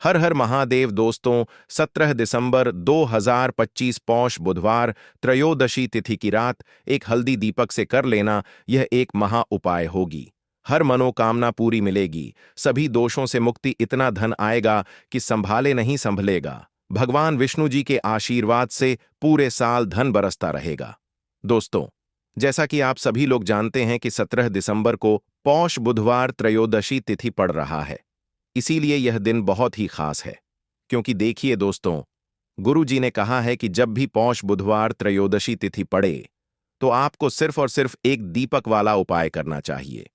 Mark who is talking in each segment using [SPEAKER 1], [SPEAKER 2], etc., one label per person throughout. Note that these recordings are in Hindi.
[SPEAKER 1] हर हर महादेव दोस्तों। 17 दिसंबर 2025 पौष बुधवार त्रयोदशी तिथि की रात एक हल्दी दीपक से कर लेना, यह एक महा उपाय होगी। हर मनोकामना पूरी मिलेगी, सभी दोषों से मुक्ति, इतना धन आएगा कि संभाले नहीं संभलेगा। भगवान विष्णु जी के आशीर्वाद से पूरे साल धन बरसता रहेगा। दोस्तों, जैसा कि आप सभी लोग जानते हैं कि 17 दिसंबर को पौष बुधवार त्रयोदशी तिथि पड़ रहा है। इसीलिए यह दिन बहुत ही खास है, क्योंकि देखिए दोस्तों, गुरु जी ने कहा है कि जब भी पौष बुधवार त्रयोदशी तिथि पड़े तो आपको सिर्फ और सिर्फ एक दीपक वाला उपाय करना चाहिए।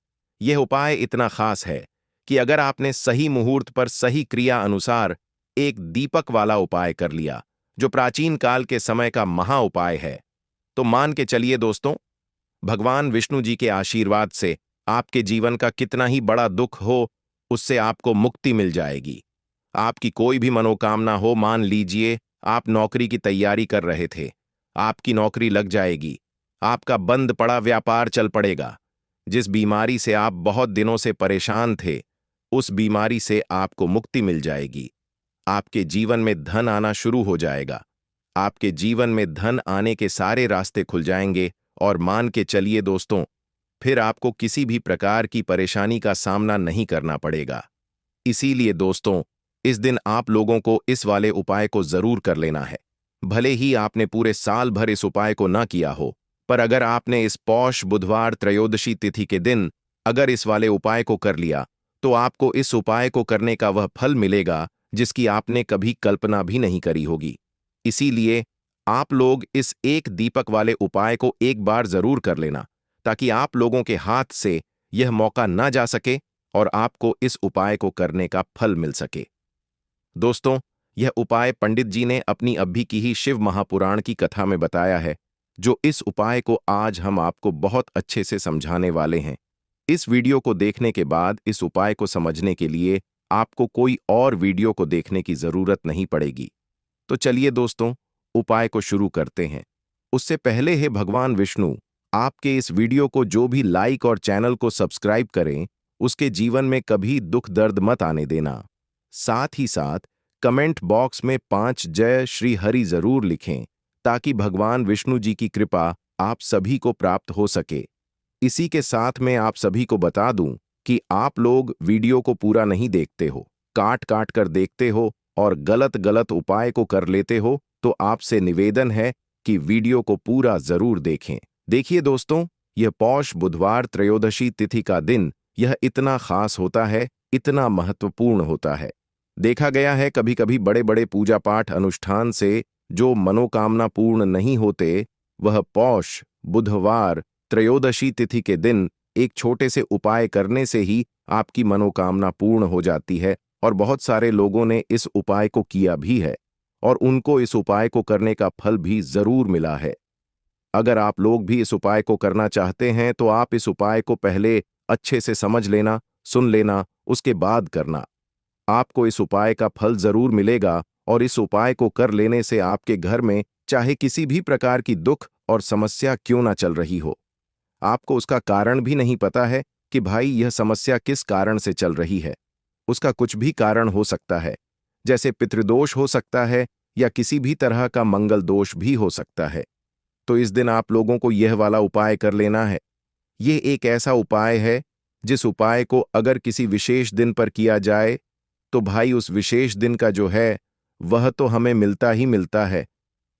[SPEAKER 1] यह उपाय इतना खास है कि अगर आपने सही मुहूर्त पर सही क्रिया अनुसार एक दीपक वाला उपाय कर लिया, जो प्राचीन काल के समय का महा उपाय है, तो मान के चलिए दोस्तों, भगवान विष्णु जी के आशीर्वाद से आपके जीवन का कितना ही बड़ा दुख हो, उससे आपको मुक्ति मिल जाएगी। आपकी कोई भी मनोकामना हो, मान लीजिए आप नौकरी की तैयारी कर रहे थे, आपकी नौकरी लग जाएगी, आपका बंद पड़ा व्यापार चल पड़ेगा। जिस बीमारी से आप बहुत दिनों से परेशान थे, उस बीमारी से आपको मुक्ति मिल जाएगी। आपके जीवन में धन आना शुरू हो जाएगा। आपके जीवन में धन आने के सारे रास्ते खुल जाएंगे और मान के चलिए दोस्तों, फिर आपको किसी भी प्रकार की परेशानी का सामना नहीं करना पड़ेगा। इसीलिए दोस्तों, इस दिन आप लोगों को इस वाले उपाय को जरूर कर लेना है। भले ही आपने पूरे साल भर इस उपाय को ना किया हो, पर अगर आपने इस पौष बुधवार त्रयोदशी तिथि के दिन अगर इस वाले उपाय को कर लिया, तो आपको इस उपाय को करने का वह फल मिलेगा जिसकी आपने कभी कल्पना भी नहीं करी होगी। इसीलिए आप लोग इस एक दीपक वाले उपाय को एक बार जरूर कर लेना, ताकि आप लोगों के हाथ से यह मौका ना जा सके और आपको इस उपाय को करने का फल मिल सके। दोस्तों, यह उपाय पंडित जी ने अपनी अभी की ही शिव महापुराण की कथा में बताया है, जो इस उपाय को आज हम आपको बहुत अच्छे से समझाने वाले हैं। इस वीडियो को देखने के बाद इस उपाय को समझने के लिए आपको कोई और वीडियो को देखने की जरूरत नहीं पड़ेगी। तो चलिए दोस्तों, उपाय को शुरू करते हैं। उससे पहले है भगवान विष्णु आपके इस वीडियो को जो भी लाइक और चैनल को सब्सक्राइब करें, उसके जीवन में कभी दुख दर्द मत आने देना। साथ ही साथ कमेंट बॉक्स में 5 जय श्री हरि जरूर लिखें, ताकि भगवान विष्णु जी की कृपा आप सभी को प्राप्त हो सके। इसी के साथ मैं आप सभी को बता दूं कि आप लोग वीडियो को पूरा नहीं देखते हो, काट काट कर देखते हो और गलत गलत उपाय को कर लेते हो, तो आपसे निवेदन है कि वीडियो को पूरा जरूर देखें। देखिए दोस्तों, यह पौष बुधवार त्रयोदशी तिथि का दिन यह इतना खास होता है, इतना महत्वपूर्ण होता है। देखा गया है कभी कभी बड़े बड़े पूजा पाठ अनुष्ठान से जो मनोकामना पूर्ण नहीं होते, वह पौष बुधवार त्रयोदशी तिथि के दिन एक छोटे से उपाय करने से ही आपकी मनोकामना पूर्ण हो जाती है। और बहुत सारे लोगों ने इस उपाय को किया भी है और उनको इस उपाय को करने का फल भी जरूर मिला है। अगर आप लोग भी इस उपाय को करना चाहते हैं, तो आप इस उपाय को पहले अच्छे से समझ लेना, सुन लेना, उसके बाद करना। आपको इस उपाय का फल जरूर मिलेगा और इस उपाय को कर लेने से आपके घर में चाहे किसी भी प्रकार की दुख और समस्या क्यों ना चल रही हो, आपको उसका कारण भी नहीं पता है कि भाई यह समस्या किस कारण से चल रही है। उसका कुछ भी कारण हो सकता है, जैसे पितृदोष हो सकता है या किसी भी तरह का मंगल दोष भी हो सकता है। तो इस दिन आप लोगों को यह वाला उपाय कर लेना है। यह एक ऐसा उपाय है जिस उपाय को अगर किसी विशेष दिन पर किया जाए, तो भाई उस विशेष दिन का जो है वह तो हमें मिलता ही मिलता है,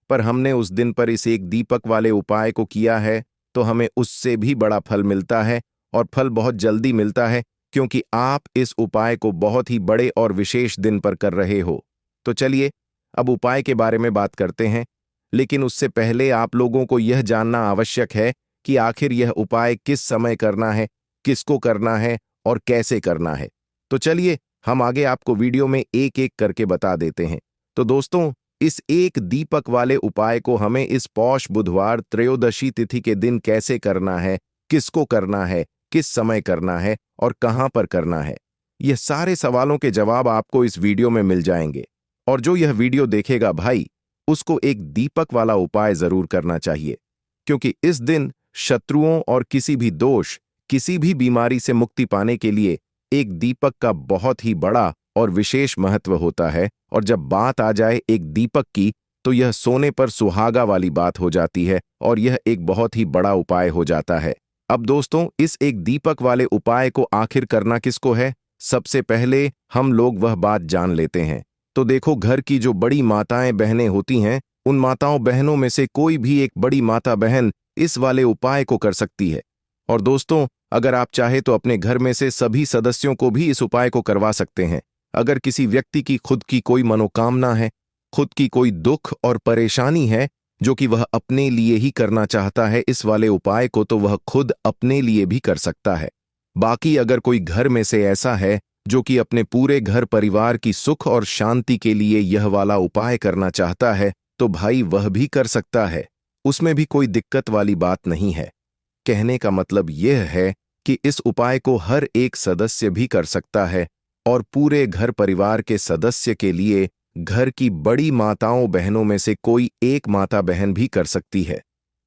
[SPEAKER 1] पर हमने उस दिन पर इस एक दीपक वाले उपाय को किया है तो हमें उससे भी बड़ा फल मिलता है, और फल बहुत जल्दी मिलता है, क्योंकि आप इस उपाय को बहुत ही बड़े और विशेष दिन पर कर रहे हो। तो चलिए अब उपाय के बारे में बात करते हैं, लेकिन उससे पहले आप लोगों को यह जानना आवश्यक है कि आखिर यह उपाय किस समय करना है, किसको करना है और कैसे करना है। तो चलिए हम आगे आपको वीडियो में एक एक करके बता देते हैं। तो दोस्तों, इस एक दीपक वाले उपाय को हमें इस पौष बुधवार त्रयोदशी तिथि के दिन कैसे करना है, किसको करना है, किस समय करना है और कहां पर करना है, यह सारे सवालों के जवाब आपको इस वीडियो में मिल जाएंगे। और जो यह वीडियो देखेगा भाई, उसको एक दीपक वाला उपाय जरूर करना चाहिए, क्योंकि इस दिन शत्रुओं और किसी भी दोष, किसी भी बीमारी से मुक्ति पाने के लिए एक दीपक का बहुत ही बड़ा और विशेष महत्व होता है। और जब बात आ जाए एक दीपक की, तो यह सोने पर सुहागा वाली बात हो जाती है और यह एक बहुत ही बड़ा उपाय हो जाता है। अब दोस्तों, इस एक दीपक वाले उपाय को आखिर करना किसको है? सबसे पहले हम लोग वह बात जान लेते हैं। तो देखो, घर की जो बड़ी माताएं बहनें होती हैं, उन माताओं बहनों में से कोई भी एक बड़ी माता बहन इस वाले उपाय को कर सकती है। और दोस्तों, अगर आप चाहे तो अपने घर में से सभी सदस्यों को भी इस उपाय को करवा सकते हैं। अगर किसी व्यक्ति की खुद की कोई मनोकामना है, खुद की कोई दुख और परेशानी है जो कि वह अपने लिए ही करना चाहता है इस वाले उपाय को, तो वह खुद अपने लिए भी कर सकता है। बाकी अगर कोई घर में से ऐसा है जो कि अपने पूरे घर परिवार की सुख और शांति के लिए यह वाला उपाय करना चाहता है, तो भाई वह भी कर सकता है। उसमें भी कोई दिक्कत वाली बात नहीं है। कहने का मतलब यह है कि इस उपाय को हर एक सदस्य भी कर सकता है और पूरे घर परिवार के सदस्य के लिए घर की बड़ी माताओं बहनों में से कोई एक माता बहन भी कर सकती है।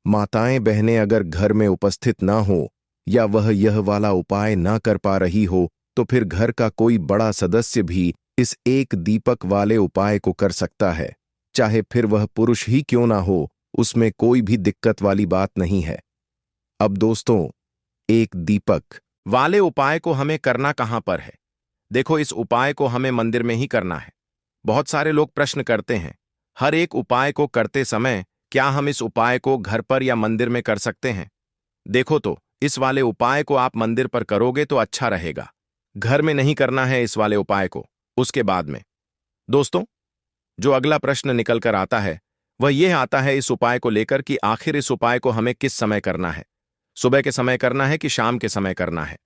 [SPEAKER 1] माताएं बहनें अगर घर में उपस्थित ना हो या वह यह वाला उपाय ना कर पा रही हो, तो फिर घर का कोई बड़ा सदस्य भी इस एक दीपक वाले उपाय को कर सकता है। चाहे फिर वह पुरुष ही क्यों ना हो, उसमें कोई भी दिक्कत वाली बात नहीं है। अब दोस्तों, एक दीपक वाले उपाय को हमें करना कहां पर है? देखो, इस उपाय को हमें मंदिर में ही करना है। बहुत सारे लोग प्रश्न करते हैं, हर एक उपाय को करते समय क्या हम इस उपाय को घर पर या मंदिर में कर सकते हैं? देखो, तो इस वाले उपाय को आप मंदिर पर करोगे तो अच्छा रहेगा। घर में नहीं करना है इस वाले उपाय को। उसके बाद में दोस्तों, जो अगला प्रश्न निकल कर आता है वह यह आता है इस उपाय को लेकर कि आखिर इस उपाय को हमें किस समय करना है? सुबह के समय करना है कि शाम के समय करना है?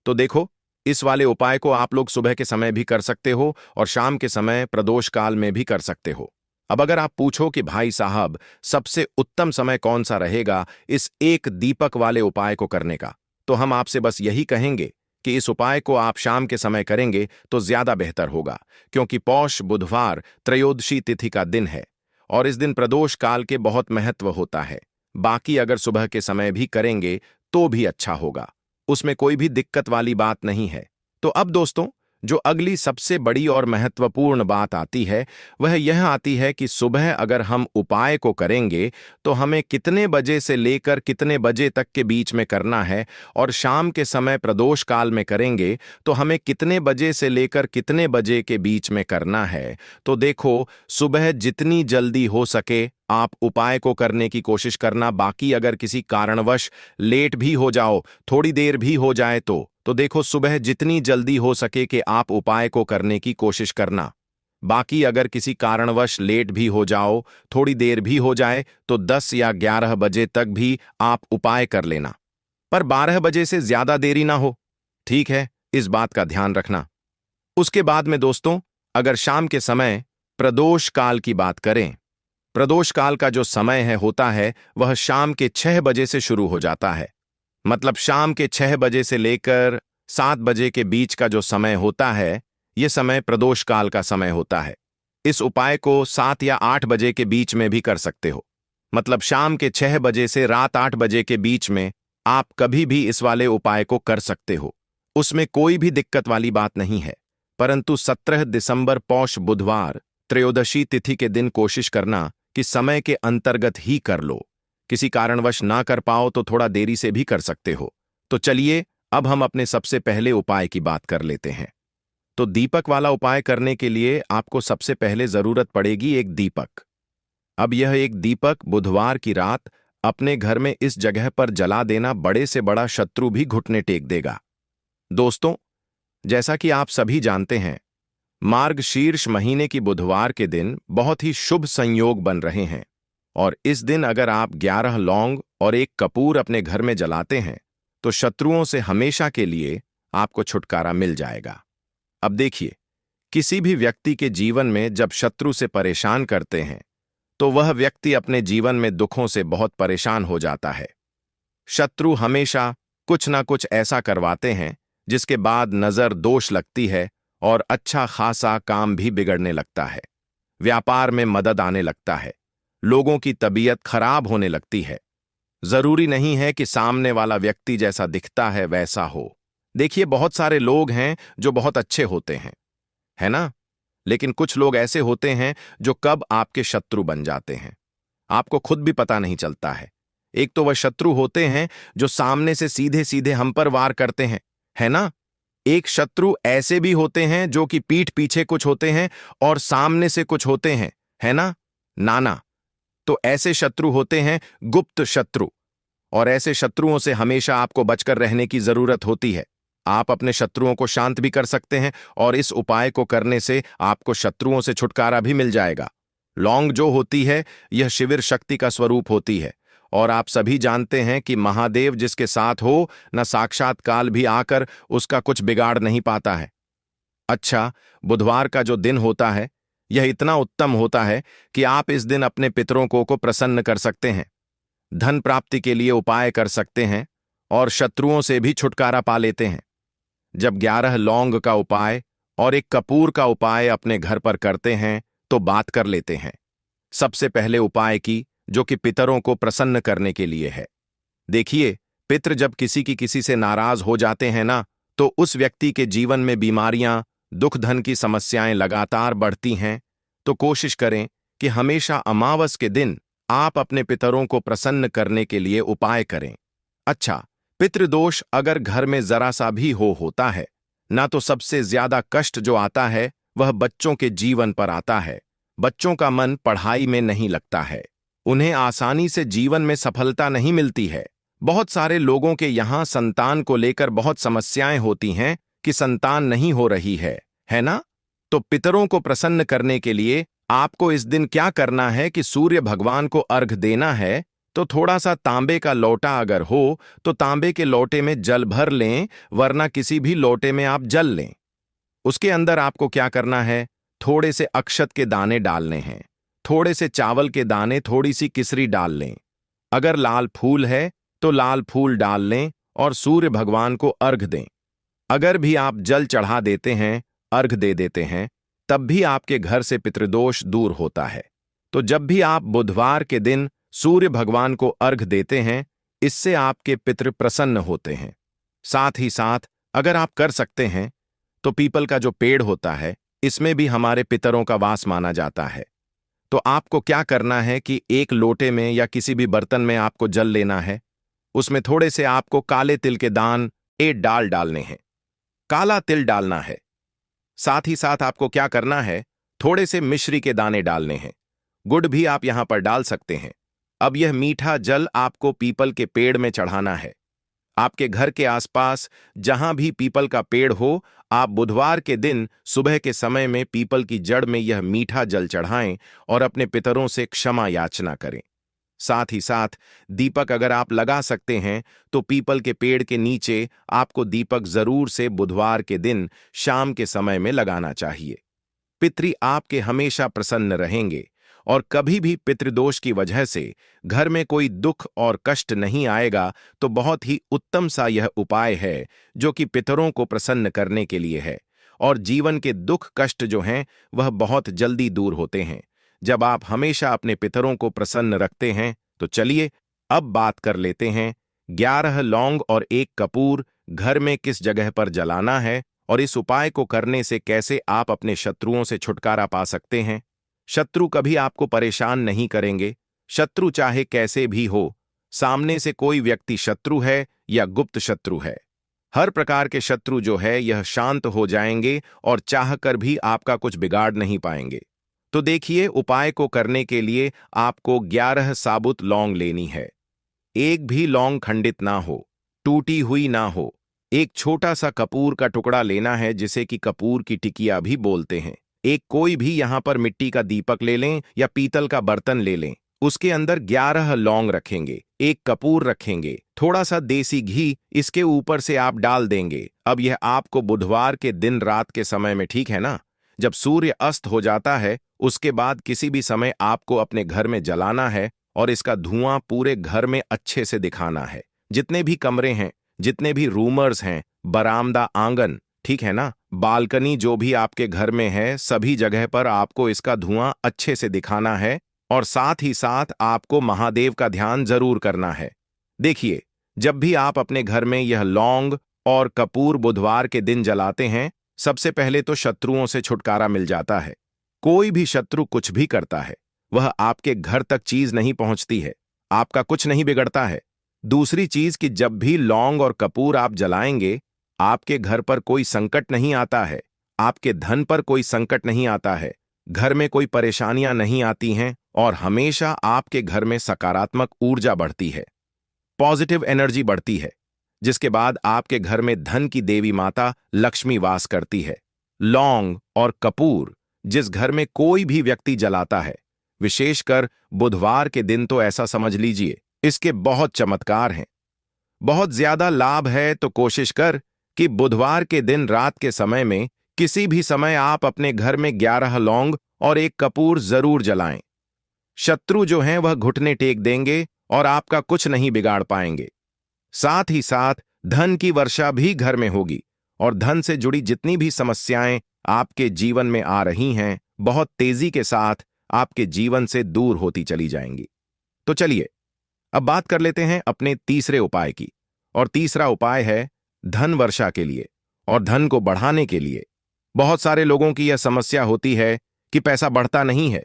[SPEAKER 1] तो देखो, इस वाले उपाय को आप लोग सुबह के समय भी कर सकते हो और शाम के समय प्रदोष काल में भी कर सकते हो। अब अगर आप पूछो कि भाई साहब, सबसे उत्तम समय कौन सा रहेगा इस एक दीपक वाले उपाय को करने का, तो हम आपसे बस यही कहेंगे कि इस उपाय को आप शाम के समय करेंगे तो ज्यादा बेहतर होगा, क्योंकि पौष बुधवार त्रयोदशी तिथि का दिन है और इस दिन प्रदोष काल के बहुत महत्व होता है। बाकी अगर सुबह के समय भी करेंगे तो भी अच्छा होगा, उसमें कोई भी दिक्कत वाली बात नहीं है। तो अब दोस्तों, जो अगली सबसे बड़ी और महत्वपूर्ण बात आती है वह यह आती है कि सुबह अगर हम उपाय को करेंगे तो हमें कितने बजे से लेकर कितने बजे तक के बीच में करना है, और शाम के समय प्रदोष काल में करेंगे तो हमें कितने बजे से लेकर कितने बजे के बीच में करना है। तो देखो, सुबह जितनी जल्दी हो सके आप उपाय को करने की कोशिश करना। बाकी अगर किसी कारणवश लेट भी हो जाओ, थोड़ी देर भी हो जाए तो देखो, सुबह जितनी जल्दी हो सके कि आप उपाय को करने की कोशिश करना। बाकी अगर किसी कारणवश लेट भी हो जाओ, थोड़ी देर भी हो जाए, तो 10 या 11 बजे तक भी आप उपाय कर लेना, पर 12 बजे से ज्यादा देरी ना हो। ठीक है, इस बात का ध्यान रखना। उसके बाद में दोस्तों, अगर शाम के समय प्रदोष काल की बात करें, प्रदोष काल का जो समय होता है वह शाम के 6 बजे से शुरू हो जाता है। मतलब शाम के 6 बजे से लेकर 7 बजे के बीच का जो समय होता है, यह समय प्रदोष काल का समय होता है। इस उपाय को 7 या 8 बजे के बीच में भी कर सकते हो। मतलब शाम के 6 बजे से रात 8 बजे के बीच में आप कभी भी इस वाले उपाय को कर सकते हो, उसमें कोई भी दिक्कत वाली बात नहीं है। परंतु 17 दिसंबर पौष बुधवार त्रयोदशी तिथि के दिन कोशिश करना कि समय के अंतर्गत ही कर लो। किसी कारणवश ना कर पाओ तो थोड़ा देरी से भी कर सकते हो। तो चलिए, अब हम अपने सबसे पहले उपाय की बात कर लेते हैं। तो दीपक वाला उपाय करने के लिए आपको सबसे पहले जरूरत पड़ेगी एक दीपक। अब यह एक दीपक बुधवार की रात अपने घर में इस जगह पर जला देना, बड़े से बड़ा शत्रु भी घुटने टेक देगा। दोस्तों, जैसा कि आप सभी जानते हैं, मार्गशीर्ष महीने की बुधवार के दिन बहुत ही शुभ संयोग बन रहे हैं और इस दिन अगर आप 11 लौंग और एक कपूर अपने घर में जलाते हैं तो शत्रुओं से हमेशा के लिए आपको छुटकारा मिल जाएगा। अब देखिए, किसी भी व्यक्ति के जीवन में जब शत्रु से परेशान करते हैं तो वह व्यक्ति अपने जीवन में दुखों से बहुत परेशान हो जाता है। शत्रु हमेशा कुछ ना कुछ ऐसा करवाते हैं जिसके बाद नजर दोष लगती है और अच्छा खासा काम भी बिगड़ने लगता है। व्यापार में मदद आने लगता है, लोगों की तबीयत खराब होने लगती है। जरूरी नहीं है कि सामने वाला व्यक्ति जैसा दिखता है वैसा हो। देखिए, बहुत सारे लोग हैं जो बहुत अच्छे होते हैं, है ना? लेकिन कुछ लोग ऐसे होते हैं जो कब आपके शत्रु बन जाते हैं, आपको खुद भी पता नहीं चलता है। एक तो वह शत्रु होते हैं जो सामने से सीधे सीधे हम पर वार करते हैं, है ना? एक शत्रु ऐसे भी होते हैं जो कि पीठ पीछे कुछ होते हैं और सामने से कुछ होते हैं, है ना? नाना। तो ऐसे शत्रु होते हैं गुप्त शत्रु, और ऐसे शत्रुओं से हमेशा आपको बचकर रहने की जरूरत होती है। आप अपने शत्रुओं को शांत भी कर सकते हैं और इस उपाय को करने से आपको शत्रुओं से छुटकारा भी मिल जाएगा। लौंग जो होती है, यह शिविर शक्ति का स्वरूप होती है, और आप सभी जानते हैं कि महादेव जिसके साथ हो, न साक्षात काल भी आकर उसका कुछ बिगाड़ नहीं पाता है। अच्छा, बुधवार का जो दिन होता है, यह इतना उत्तम होता है कि आप इस दिन अपने पितरों को प्रसन्न कर सकते हैं, धन प्राप्ति के लिए उपाय कर सकते हैं और शत्रुओं से भी छुटकारा पा लेते हैं। जब 11 लौंग का उपाय और एक कपूर का उपाय अपने घर पर करते हैं तो बात कर लेते हैं। सबसे पहले उपाय की, जो कि पितरों को प्रसन्न करने के लिए है। देखिए, पितृ जब किसी से नाराज हो जाते हैं ना, तो उस व्यक्ति के जीवन में बीमारियां, दुख, धन की समस्याएं लगातार बढ़ती हैं। तो कोशिश करें कि हमेशा अमावस के दिन आप अपने पितरों को प्रसन्न करने के लिए उपाय करें। अच्छा, पितृदोष अगर घर में जरा सा भी होता है ना, तो सबसे ज्यादा कष्ट जो आता है वह बच्चों के जीवन पर आता है। बच्चों का मन पढ़ाई में नहीं लगता है, उन्हें आसानी से जीवन में सफलता नहीं मिलती है। बहुत सारे लोगों के यहाँ संतान को लेकर बहुत समस्याएं होती हैं कि संतान नहीं हो रही है ना? तो पितरों को प्रसन्न करने के लिए आपको इस दिन क्या करना है कि सूर्य भगवान को अर्घ देना है। तो थोड़ा सा तांबे का लोटा अगर हो तो तांबे के लोटे में जल भर लें, वरना किसी भी लोटे में आप जल लें। उसके अंदर आपको क्या करना है, थोड़े से अक्षत के दाने डालने हैं, थोड़े से चावल के दाने, थोड़ी सी किसरी डाल लें। अगर लाल फूल है तो लाल फूल डाल लें और सूर्य भगवान को अर्घ दें। अगर भी आप जल चढ़ा देते हैं, अर्घ दे देते हैं, तब भी आपके घर से पितृदोष दूर होता है। तो जब भी आप बुधवार के दिन सूर्य भगवान को अर्घ देते हैं, इससे आपके पितृ प्रसन्न होते हैं। साथ ही साथ अगर आप कर सकते हैं तो पीपल का जो पेड़ होता है, इसमें भी हमारे पितरों का वास माना जाता है। तो आपको क्या करना है कि एक लोटे में या किसी भी बर्तन में आपको जल लेना है, उसमें थोड़े से आपको काले तिल के दान डालने हैं, काला तिल डालना है। साथ ही साथ आपको क्या करना है, थोड़े से मिश्री के दाने डालने हैं, गुड़ भी आप यहां पर डाल सकते हैं। अब यह मीठा जल आपको पीपल के पेड़ में चढ़ाना है। आपके घर के आसपास जहां भी पीपल का पेड़ हो, आप बुधवार के दिन सुबह के समय में पीपल की जड़ में यह मीठा जल चढ़ाएं और अपने पितरों से क्षमा याचना करें। साथ ही साथ दीपक अगर आप लगा सकते हैं तो पीपल के पेड़ के नीचे आपको दीपक जरूर से बुधवार के दिन शाम के समय में लगाना चाहिए। पितृ आपके हमेशा प्रसन्न रहेंगे और कभी भी पितृदोष की वजह से घर में कोई दुख और कष्ट नहीं आएगा। तो बहुत ही उत्तम सा यह उपाय है जो कि पितरों को प्रसन्न करने के लिए है, और जीवन के दुख कष्ट जो हैं वह बहुत जल्दी दूर होते हैं जब आप हमेशा अपने पितरों को प्रसन्न रखते हैं। तो चलिए अब बात कर लेते हैं 11 लौंग और 1 कपूर घर में किस जगह पर जलाना है, और इस उपाय को करने से कैसे आप अपने शत्रुओं से छुटकारा पा सकते हैं। शत्रु कभी आपको परेशान नहीं करेंगे। शत्रु चाहे कैसे भी हो, सामने से कोई व्यक्ति शत्रु है या गुप्त शत्रु है, हर प्रकार के शत्रु जो है यह शांत हो जाएंगे और चाहकर भी आपका कुछ बिगाड़ नहीं पाएंगे। तो देखिए, उपाय को करने के लिए आपको 11 साबुत लौंग लेनी है। एक भी लौंग खंडित ना हो, टूटी हुई ना हो। एक छोटा सा कपूर का टुकड़ा लेना है, जिसे कि कपूर की टिकिया भी बोलते हैं। एक कोई भी यहां पर मिट्टी का दीपक ले लें या पीतल का बर्तन ले लें, उसके अंदर 11 लौंग रखेंगे, 1 कपूर रखेंगे, थोड़ा सा देसी घी इसके ऊपर से आप डाल देंगे। अब यह आपको बुधवार के दिन रात के समय में, ठीक है ना, जब सूर्य अस्त हो जाता है, उसके बाद किसी भी समय आपको अपने घर में जलाना है और इसका धुआं पूरे घर में अच्छे से दिखाना है। जितने भी कमरे हैं, जितने भी रूमर्स हैं, बरामदा, आंगन, ठीक है ना, बालकनी, जो भी आपके घर में है, सभी जगह पर आपको इसका धुआं अच्छे से दिखाना है। और साथ ही साथ आपको महादेव का ध्यान जरूर करना है। देखिए, जब भी आप अपने घर में यह लौंग और कपूर बुधवार के दिन जलाते हैं, सबसे पहले तो शत्रुओं से छुटकारा मिल जाता है। कोई भी शत्रु कुछ भी करता है, वह आपके घर तक चीज नहीं पहुंचती है, आपका कुछ नहीं बिगड़ता है। दूसरी चीज कि जब भी लौंग और कपूर आप जलाएंगे, आपके घर पर कोई संकट नहीं आता है, आपके धन पर कोई संकट नहीं आता है, घर में कोई परेशानियां नहीं आती हैं और हमेशा आपके घर में सकारात्मक ऊर्जा बढ़ती है, पॉजिटिव एनर्जी बढ़ती है, जिसके बाद आपके घर में धन की देवी माता लक्ष्मी वास करती है। लौंग और कपूर जिस घर में कोई भी व्यक्ति जलाता है, विशेषकर बुधवार के दिन, तो ऐसा समझ लीजिए इसके बहुत चमत्कार हैं, बहुत ज्यादा लाभ है। तो कोशिश कर कि बुधवार के दिन रात के समय में किसी भी समय आप अपने घर में 11 लौंग और 1 कपूर जरूर जलाएं। शत्रु जो हैं वह घुटने टेक देंगे और आपका कुछ नहीं बिगाड़ पाएंगे। साथ ही साथ धन की वर्षा भी घर में होगी और धन से जुड़ी जितनी भी समस्याएं आपके जीवन में आ रही हैं, बहुत तेजी के साथ आपके जीवन से दूर होती चली जाएंगी। तो चलिए अब बात कर लेते हैं अपने तीसरे उपाय की। और तीसरा उपाय है धन वर्षा के लिए और धन को बढ़ाने के लिए। बहुत सारे लोगों की यह समस्या होती है कि पैसा बढ़ता नहीं है।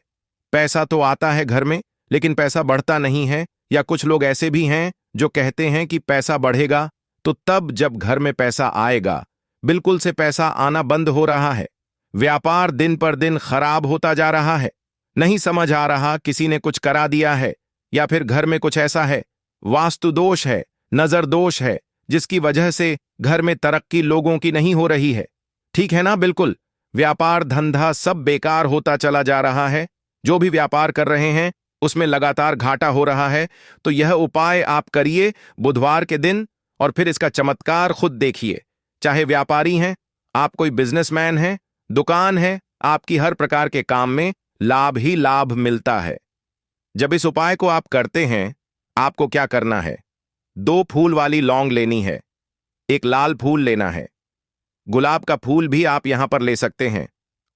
[SPEAKER 1] पैसा तो आता है घर में, लेकिन पैसा बढ़ता नहीं है। या कुछ लोग ऐसे भी हैं जो कहते हैं कि पैसा बढ़ेगा तो तब जब घर में पैसा आएगा। बिल्कुल से पैसा आना बंद हो रहा है, व्यापार दिन पर दिन खराब होता जा रहा है। नहीं समझ आ रहा, किसी ने कुछ करा दिया है या फिर घर में कुछ ऐसा है, वास्तु दोष है, नजर दोष है, जिसकी वजह से घर में तरक्की लोगों की नहीं हो रही है। ठीक है ना? बिल्कुल व्यापार धंधा सब बेकार होता चला जा रहा है। जो भी व्यापार कर रहे हैं उसमें लगातार घाटा हो रहा है। तो यह उपाय आप करिए बुधवार के दिन और फिर इसका चमत्कार खुद देखिए। चाहे व्यापारी हैं, आप कोई बिजनेसमैन हैं, दुकान है, आपकी हर प्रकार के काम में लाभ ही लाभ मिलता है। जब इस उपाय को आप करते हैं, आपको क्या करना है? 2 फूल वाली लौंग लेनी है, 1 लाल फूल लेना है, गुलाब का फूल भी आप यहां पर ले सकते हैं।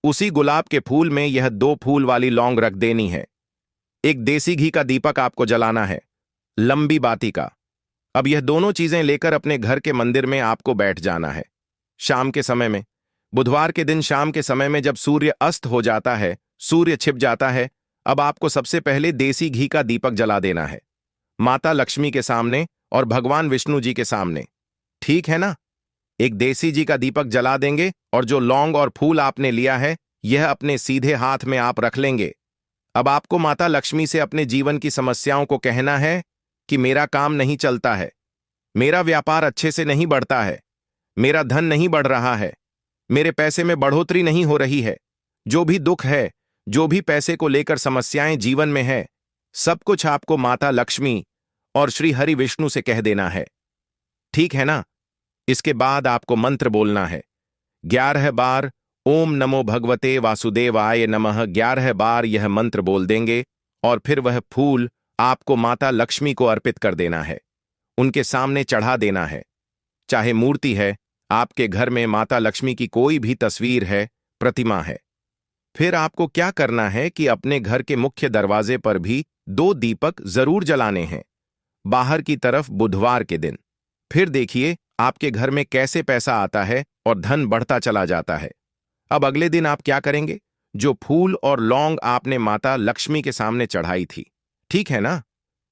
[SPEAKER 1] उसी गुलाब के फूल में यह 2 फूल वाली लौंग रख देनी है। 1 देसी घी का दीपक आपको जलाना है, लंबी बाती का। अब यह दोनों चीजें लेकर अपने घर के मंदिर में आपको बैठ जाना है। शाम के समय में, बुधवार के दिन शाम के समय में जब सूर्य अस्त हो जाता है, सूर्य छिप जाता है, अब आपको सबसे पहले देसी घी का दीपक जला देना है, माता लक्ष्मी के सामने और भगवान विष्णु जी के सामने। ठीक है ना? 1 देसी घी का दीपक जला देंगे और जो लौंग और फूल आपने लिया है, यह अपने सीधे हाथ में आप रख लेंगे। अब आपको माता लक्ष्मी से अपने जीवन की समस्याओं को कहना है कि मेरा काम नहीं चलता है, मेरा व्यापार अच्छे से नहीं बढ़ता है, मेरा धन नहीं बढ़ रहा है, मेरे पैसे में बढ़ोतरी नहीं हो रही है। जो भी दुख है, जो भी पैसे को लेकर समस्याएं जीवन में है, सब कुछ आपको माता लक्ष्मी और श्री हरि विष्णु से कह देना है। ठीक है ना? इसके बाद आपको मंत्र बोलना है 11 बार। ओम नमो भगवते वासुदेवाय नमः 11 बार यह मंत्र बोल देंगे और फिर वह फूल आपको माता लक्ष्मी को अर्पित कर देना है, उनके सामने चढ़ा देना है। चाहे मूर्ति है, आपके घर में माता लक्ष्मी की कोई भी तस्वीर है, प्रतिमा है। फिर आपको क्या करना है कि अपने घर के मुख्य दरवाजे पर भी 2 दीपक जरूर जलाने हैं, बाहर की तरफ बुधवार के दिन। फिर देखिए आपके घर में कैसे पैसा आता है और धन बढ़ता चला जाता है। अब अगले दिन आप क्या करेंगे? जो फूल और लौंग आपने माता लक्ष्मी के सामने चढ़ाई थी, ठीक है ना,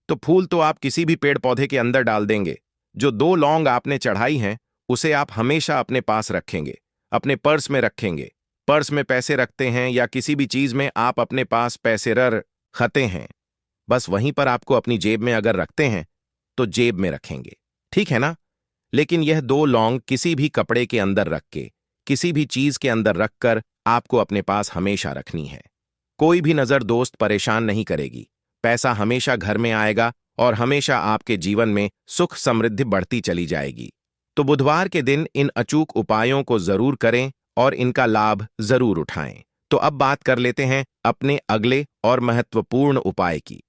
[SPEAKER 1] तो फूल तो आप किसी भी पेड़ पौधे के अंदर डाल देंगे। जो 2 लौंग आपने चढ़ाई हैं, उसे आप हमेशा अपने पास रखेंगे, अपने पर्स में रखेंगे। पर्स में पैसे रखते हैं या किसी भी चीज में आप अपने पास पैसे रखते हैं, बस वहीं पर आपको अपनी जेब में अगर रखते हैं तो जेब में रखेंगे। ठीक है ना? लेकिन यह 2 लौंग किसी भी कपड़े के अंदर रख के, किसी भी चीज के अंदर रखकर आपको अपने पास हमेशा रखनी है। कोई भी नजर दोस्त परेशान नहीं करेगी, पैसा हमेशा घर में आएगा और हमेशा आपके जीवन में सुख समृद्धि बढ़ती चली जाएगी। तो बुधवार के दिन इन अचूक उपायों को जरूर करें और इनका लाभ जरूर उठाएं। तो अब बात कर लेते हैं अपने अगले और महत्वपूर्ण उपाय की।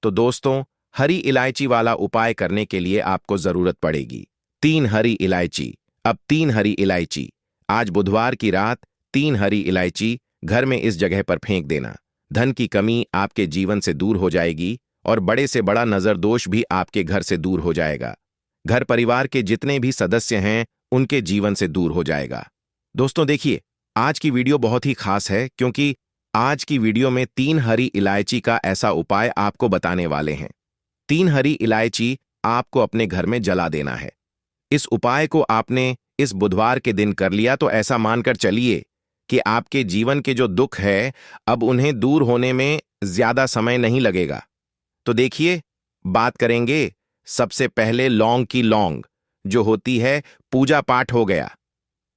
[SPEAKER 1] तो दोस्तों, हरी इलायची वाला उपाय करने के लिए आपको जरूरत पड़ेगी 3 हरी इलायची। अब 3 हरी इलायची, आज बुधवार की रात 3 हरी इलायची घर में इस जगह पर फेंक देना। धन की कमी आपके जीवन से दूर हो जाएगी और बड़े से बड़ा नजर दोष भी आपके घर से दूर हो जाएगा। घर परिवार के जितने भी सदस्य हैं, उनके जीवन से दूर हो जाएगा। दोस्तों देखिए, आज की वीडियो बहुत ही खास है क्योंकि आज की वीडियो में 3 हरी इलायची का ऐसा उपाय आपको बताने वाले हैं। 3 हरी इलायची आपको अपने घर में जला देना है। इस उपाय को आपने इस बुधवार के दिन कर लिया तो ऐसा मानकर चलिए कि आपके जीवन के जो दुख है, अब उन्हें दूर होने में ज्यादा समय नहीं लगेगा। तो देखिए, बात करेंगे सबसे पहले लौंग की। लौंग जो होती है, पूजा पाठ हो गया।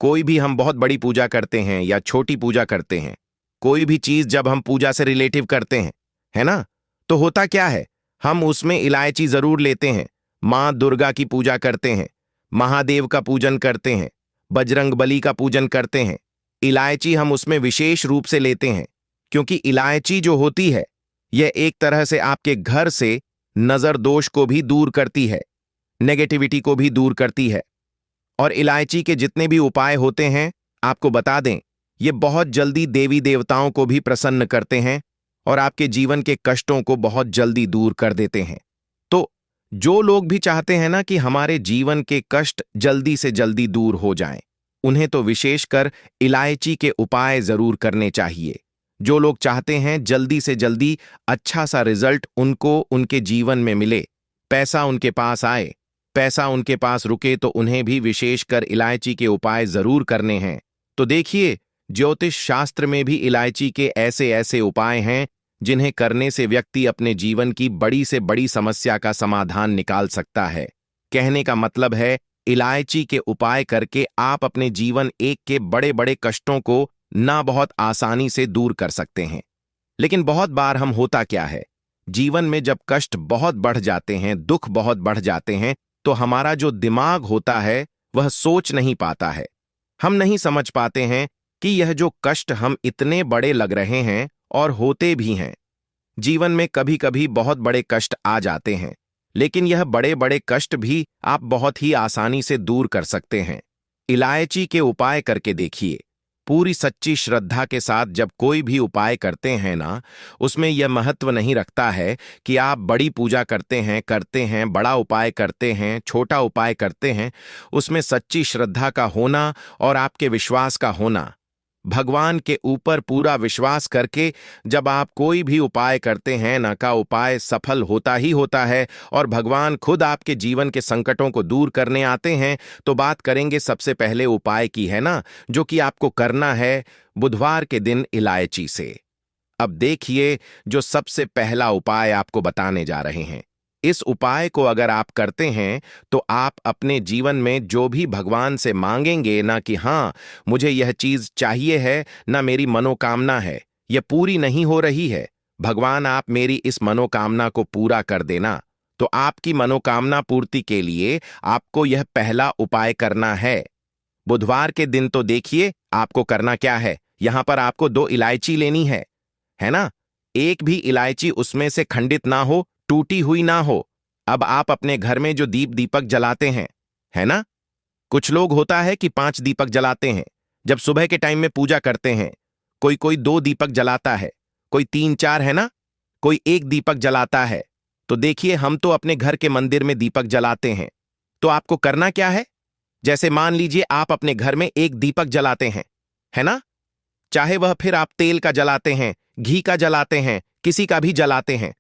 [SPEAKER 1] कोई भी हम बहुत बड़ी पूजा करते हैं या छोटी पूजा करते हैं, कोई भी चीज जब हम पूजा से रिलेटिव करते हैं, है ना, तो होता क्या है, हम उसमें इलायची जरूर लेते हैं। माँ दुर्गा की पूजा करते हैं, महादेव का पूजन करते हैं, बजरंग बली का पूजन करते हैं। इलायची हम उसमें विशेष रूप से लेते हैं क्योंकि इलायची जो होती है, यह एक तरह से आपके घर से नजर दोष को भी दूर करती है, नेगेटिविटी को भी दूर करती है। और इलायची के जितने भी उपाय होते हैं, आपको बता दें, ये बहुत जल्दी देवी देवताओं को भी प्रसन्न करते हैं और आपके जीवन के कष्टों को बहुत जल्दी दूर कर देते हैं। तो जो लोग भी चाहते हैं ना कि हमारे जीवन के कष्ट जल्दी से जल्दी दूर हो जाएं, उन्हें तो विशेषकर इलायची के उपाय जरूर करने चाहिए। जो लोग चाहते हैं जल्दी से जल्दी अच्छा सा रिजल्ट उनको उनके जीवन में मिले, पैसा उनके पास आए, पैसा उनके पास रुके, तो उन्हें भी विशेषकर इलायची के उपाय जरूर करने हैं। तो देखिए, ज्योतिष शास्त्र में भी इलायची के ऐसे ऐसे उपाय हैं जिन्हें करने से व्यक्ति अपने जीवन की बड़ी से बड़ी समस्या का समाधान निकाल सकता है। कहने का मतलब है, इलायची के उपाय करके आप अपने जीवन एक के बड़े बड़े कष्टों को ना बहुत आसानी से दूर कर सकते हैं। लेकिन बहुत बार हम होता क्या है, जीवन में जब कष्ट बहुत बढ़ जाते हैं, दुख बहुत बढ़ जाते हैं, तो हमारा जो दिमाग होता है वह सोच नहीं पाता है। हम नहीं समझ पाते हैं कि यह जो कष्ट हम इतने बड़े लग रहे हैं और होते भी हैं। जीवन में कभी कभी बहुत बड़े कष्ट आ जाते हैं, लेकिन यह बड़े बड़े कष्ट भी आप बहुत ही आसानी से दूर कर सकते हैं। इलायची के उपाय करके देखिए। पूरी सच्ची श्रद्धा के साथ जब कोई भी उपाय करते हैं ना, उसमें यह महत्व नहीं रखता है कि आप बड़ी पूजा करते हैं, बड़ा उपाय करते हैं, छोटा उपाय करते हैं। उसमें सच्ची श्रद्धा का होना और आपके विश्वास का होना, भगवान के ऊपर पूरा विश्वास करके जब आप कोई भी उपाय करते हैं ना, का उपाय सफल होता ही होता है और भगवान खुद आपके जीवन के संकटों को दूर करने आते हैं। तो बात करेंगे सबसे पहले उपाय की, है ना, जो कि आपको करना है बुधवार के दिन इलायची से। अब देखिए, जो सबसे पहला उपाय आपको बताने जा रहे हैं, इस उपाय को अगर आप करते हैं तो आप अपने जीवन में जो भी भगवान से मांगेंगे ना, कि हाँ मुझे यह चीज चाहिए है, ना मेरी मनोकामना है, यह पूरी नहीं हो रही है, भगवान आप मेरी इस मनोकामना को पूरा कर देना। तो आपकी मनोकामना पूर्ति के लिए आपको यह पहला उपाय करना है बुधवार के दिन। तो देखिए, आपको करना क्या है, यहां पर आपको 2 इलायची लेनी है ना। एक भी इलायची उसमें से खंडित ना हो, टूटी हुई ना हो। अब आप अपने घर में जो दीपक जलाते हैं, है ना, कुछ लोग होता है कि 5 दीपक जलाते हैं जब सुबह के टाइम में पूजा करते हैं। कोई कोई 2 दीपक जलाता है, कोई 3-4, है ना, कोई 1 दीपक जलाता है। तो देखिए, हम तो अपने घर के मंदिर में दीपक जलाते हैं। तो आपको करना क्या है, जैसे मान लीजिए आप अपने घर में 1 दीपक जलाते हैं, है ना, चाहे वह फिर आप तेल का जलाते हैं, घी का जलाते हैं, किसी का भी जलाते हैं।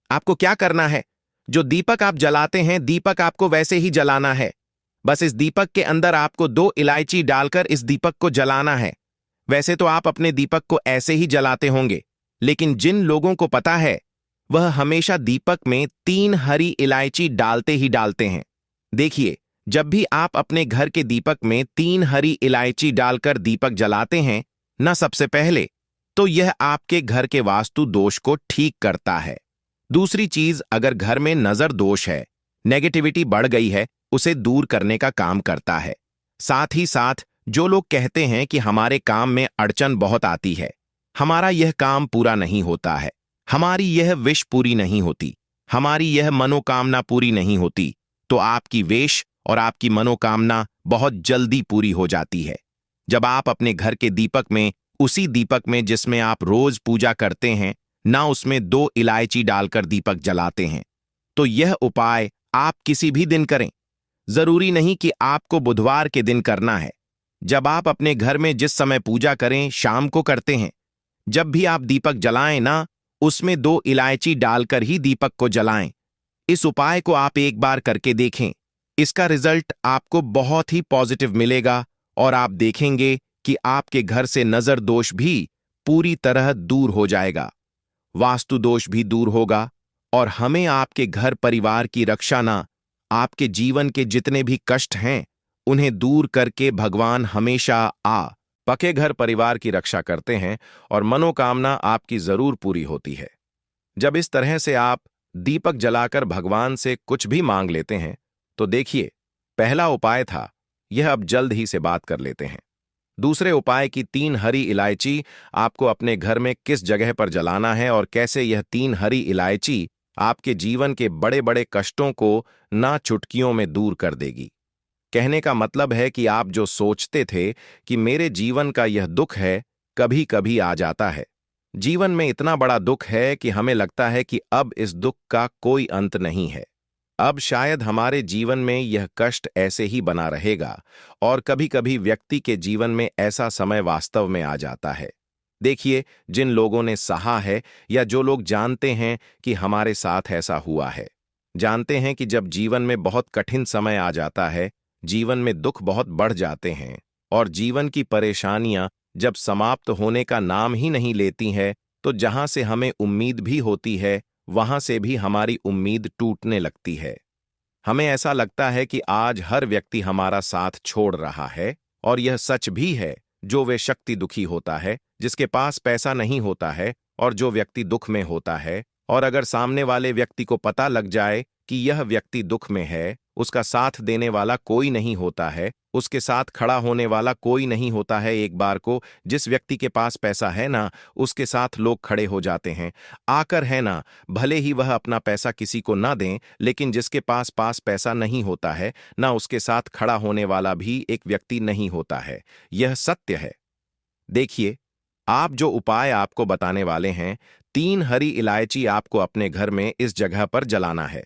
[SPEAKER 1] आपको क्या करना है, जो दीपक आप जलाते हैं, दीपक आपको वैसे ही जलाना है। बस इस दीपक के अंदर आपको 2 इलायची डालकर इस दीपक को जलाना है। वैसे तो आप अपने दीपक को ऐसे ही जलाते होंगे, लेकिन जिन लोगों को पता है, वह हमेशा दीपक में 3 हरी इलायची डालते ही डालते हैं। देखिए, जब भी आप अपने घर के दीपक में 3 हरी इलायची डालकर दीपक जलाते हैं ना, सबसे पहले तो यह आपके घर के वास्तु दोष को ठीक करता है। दूसरी चीज, अगर घर में नजर दोष है, नेगेटिविटी बढ़ गई है, उसे दूर करने का काम करता है। साथ ही साथ जो लोग कहते हैं कि हमारे काम में अड़चन बहुत आती है, हमारा यह काम पूरा नहीं होता है, हमारी यह विश पूरी नहीं होती, हमारी यह मनोकामना पूरी नहीं होती, तो आपकी विश और आपकी मनोकामना बहुत जल्दी पूरी हो जाती है। जब आप अपने घर के दीपक में, उसी दीपक में जिसमें आप रोज पूजा करते हैं ना, उसमें 2 इलायची डालकर दीपक जलाते हैं, तो यह उपाय आप किसी भी दिन करें। जरूरी नहीं कि आपको बुधवार के दिन करना है। जब आप अपने घर में जिस समय पूजा करें, शाम को करते हैं, जब भी आप दीपक जलाएं ना, उसमें 2 इलायची डालकर ही दीपक को जलाएं। इस उपाय को आप एक बार करके देखें। इसका रिजल्ट आपको बहुत ही पॉजिटिव मिलेगा और आप देखेंगे कि आपके घर से नजर दोष भी पूरी तरह दूर हो जाएगा, वास्तु दोष भी दूर होगा और हमें आपके घर परिवार की रक्षा ना, आपके जीवन के जितने भी कष्ट हैं उन्हें दूर करके भगवान हमेशा पके घर परिवार की रक्षा करते हैं और मनोकामना आपकी जरूर पूरी होती है। जब इस तरह से आप दीपक जलाकर भगवान से कुछ भी मांग लेते हैं तो देखिए, पहला उपाय था, यह अब जल्द ही से बात कर लेते हैं। दूसरे उपाय की 3 हरी इलायची आपको अपने घर में किस जगह पर जलाना है और कैसे यह 3 हरी इलायची आपके जीवन के बड़े बड़े कष्टों को ना चुटकियों में दूर कर देगी। कहने का मतलब है कि आप जो सोचते थे कि मेरे जीवन का यह दुख है, कभी कभी आ जाता है। जीवन में इतना बड़ा दुख है कि हमें लगता है कि अब इस दुख का कोई अंत नहीं है। अब शायद हमारे जीवन में यह कष्ट ऐसे ही बना रहेगा और कभी कभी व्यक्ति के जीवन में ऐसा समय वास्तव में आ जाता है। देखिए, जिन लोगों ने सहा है या जो लोग जानते हैं कि हमारे साथ ऐसा हुआ है, जानते हैं कि जब जीवन में बहुत कठिन समय आ जाता है, जीवन में दुख बहुत बढ़ जाते हैं और जीवन की परेशानियां जब समाप्त होने का नाम ही नहीं लेती हैं, तो जहां से हमें उम्मीद भी होती है, वहां से भी हमारी उम्मीद टूटने लगती है। हमें ऐसा लगता है कि आज हर व्यक्ति हमारा साथ छोड़ रहा है और यह सच भी है। जो वे शक्ति दुखी होता है, जिसके पास पैसा नहीं होता है और जो व्यक्ति दुख में होता है, और अगर सामने वाले व्यक्ति को पता लग जाए कि यह व्यक्ति दुख में है, उसका साथ देने वाला कोई नहीं होता है, उसके साथ खड़ा होने वाला कोई नहीं होता है। एक बार को जिस व्यक्ति के पास पैसा है ना, उसके साथ लोग खड़े हो जाते हैं आकर, है ना, भले ही वह अपना पैसा किसी को ना दें, लेकिन जिसके पास पैसा नहीं होता है ना, उसके साथ खड़ा होने वाला भी एक व्यक्ति नहीं होता है। यह सत्य है। देखिए, आप जो उपाय आपको बताने वाले हैं, 3 हरी इलायची आपको अपने घर में इस जगह पर जलाना है।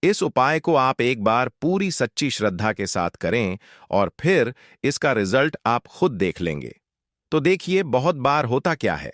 [SPEAKER 1] इस उपाय को आप एक बार पूरी सच्ची श्रद्धा के साथ करें और फिर इसका रिजल्ट आप खुद देख लेंगे। तो देखिए, बहुत बार होता क्या है,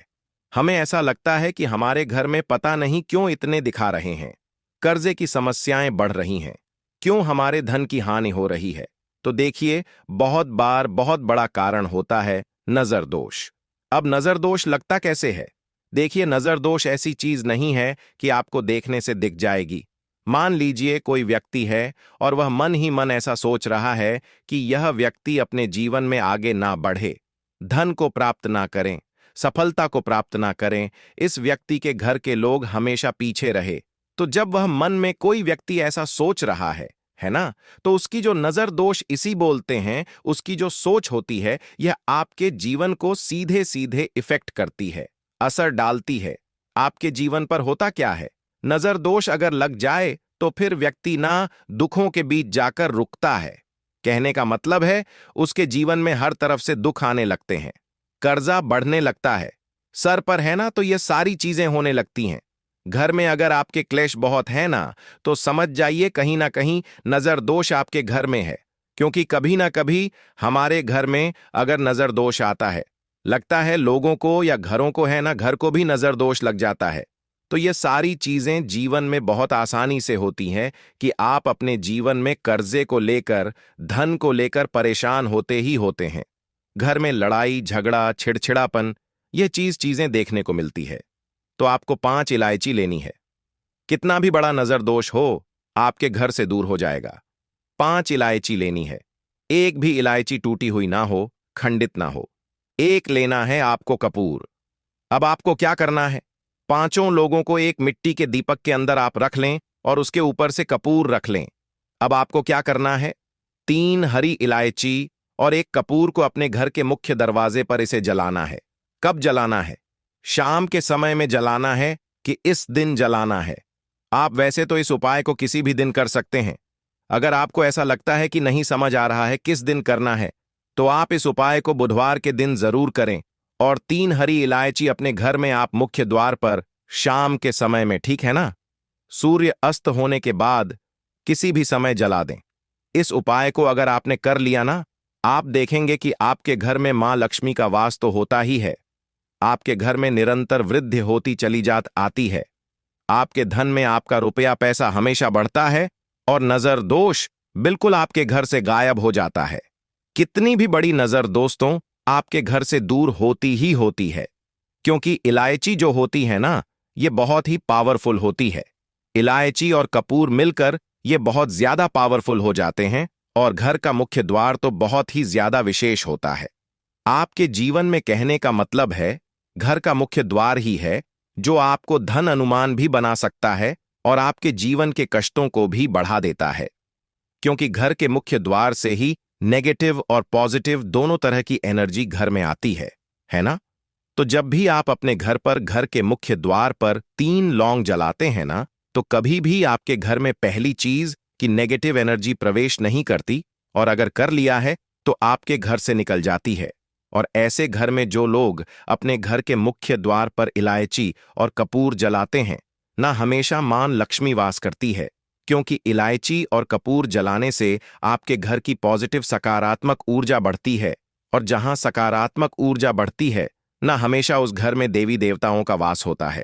[SPEAKER 1] हमें ऐसा लगता है कि हमारे घर में पता नहीं क्यों इतने दिखा रहे हैं, कर्जे की समस्याएं बढ़ रही हैं, क्यों हमारे धन की हानि हो रही है। तो देखिए, बहुत बार बहुत बड़ा कारण होता है नजर दोष। अब नजर दोष लगता कैसे है? देखिए, नजर दोष ऐसी चीज नहीं है कि आपको देखने से दिख जाएगी। मान लीजिए कोई व्यक्ति है और वह मन ही मन ऐसा सोच रहा है कि यह व्यक्ति अपने जीवन में आगे ना बढ़े, धन को प्राप्त ना करें, सफलता को प्राप्त ना करें, इस व्यक्ति के घर के लोग हमेशा पीछे रहे। तो जब वह मन में कोई व्यक्ति ऐसा सोच रहा है ना, तो उसकी जो नजर दोष इसी बोलते हैं, उसकी जो सोच होती है, यह आपके जीवन को सीधे सीधे इफेक्ट करती है, असर डालती है। आपके जीवन पर होता क्या है, नजर दोष अगर लग जाए तो फिर व्यक्ति ना दुखों के बीच जाकर रुकता है। कहने का मतलब है, उसके जीवन में हर तरफ से दुख आने लगते हैं, कर्जा बढ़ने लगता है, सर पर है ना, तो ये सारी चीजें होने लगती हैं। घर में अगर आपके क्लेश बहुत है ना, तो समझ जाइए कहीं ना कहीं नजर दोष आपके घर में है। क्योंकि कभी ना कभी हमारे घर में अगर नजर दोष आता है, लगता है लोगों को या घरों को, है ना, घर को भी नजर दोष लग जाता है। तो ये सारी चीजें जीवन में बहुत आसानी से होती हैं कि आप अपने जीवन में कर्जे को लेकर, धन को लेकर परेशान होते ही होते हैं। घर में लड़ाई झगड़ा, छिड़छिड़ापन, ये चीजें देखने को मिलती है। तो आपको 5 इलायची लेनी है। कितना भी बड़ा नजर दोष हो, आपके घर से दूर हो जाएगा। 5 इलायची लेनी है। एक भी इलायची टूटी हुई ना हो, खंडित ना हो। एक लेना है आपको कपूर। अब आपको क्या करना है, 5 लोगों को एक मिट्टी के दीपक के अंदर आप रख लें और उसके ऊपर से कपूर रख लें। अब आपको क्या करना है, 3 हरी इलायची और एक कपूर को अपने घर के मुख्य दरवाजे पर इसे जलाना है। कब जलाना है? शाम के समय में जलाना है कि इस दिन जलाना है? आप वैसे तो इस उपाय को किसी भी दिन कर सकते हैं। अगर आपको ऐसा लगता है कि नहीं समझ आ रहा है किस दिन करना है, तो आप इस उपाय को बुधवार के दिन जरूर करें और 3 हरी इलायची अपने घर में आप मुख्य द्वार पर शाम के समय में, ठीक है ना, सूर्य अस्त होने के बाद किसी भी समय जला दें। इस उपाय को अगर आपने कर लिया ना, आप देखेंगे कि आपके घर में मां लक्ष्मी का वास तो होता ही है। आपके घर में निरंतर वृद्धि होती चली जात आती है। आपके धन में आपका रुपया पैसा हमेशा बढ़ता है और नजर दोष बिल्कुल आपके घर से गायब हो जाता है। कितनी भी बड़ी नजर दोस्तों आपके घर से दूर होती ही होती है, क्योंकि इलायची जो होती है ना, ये बहुत ही पावरफुल होती है। इलायची और कपूर मिलकर ये बहुत ज्यादा पावरफुल हो जाते हैं और घर का मुख्य द्वार तो बहुत ही ज्यादा विशेष होता है। आपके जीवन में कहने का मतलब है घर का मुख्य द्वार ही है जो आपको धन अनुमान भी बना सकता है और आपके जीवन के कष्टों को भी बढ़ा देता है, क्योंकि घर के मुख्य द्वार से ही नेगेटिव और पॉजिटिव दोनों तरह की एनर्जी घर में आती है ना। तो जब भी आप अपने घर पर घर के मुख्य द्वार पर 3 लौंग जलाते हैं ना, तो कभी भी आपके घर में पहली चीज कि नेगेटिव एनर्जी प्रवेश नहीं करती, और अगर कर लिया है तो आपके घर से निकल जाती है। और ऐसे घर में जो लोग अपने घर के मुख्य द्वार पर इलायची और कपूर जलाते हैं ना, हमेशा मां लक्ष्मी वास करती है, क्योंकि इलायची और कपूर जलाने से आपके घर की पॉजिटिव सकारात्मक ऊर्जा बढ़ती है, और जहां सकारात्मक ऊर्जा बढ़ती है ना, हमेशा उस घर में देवी देवताओं का वास होता है।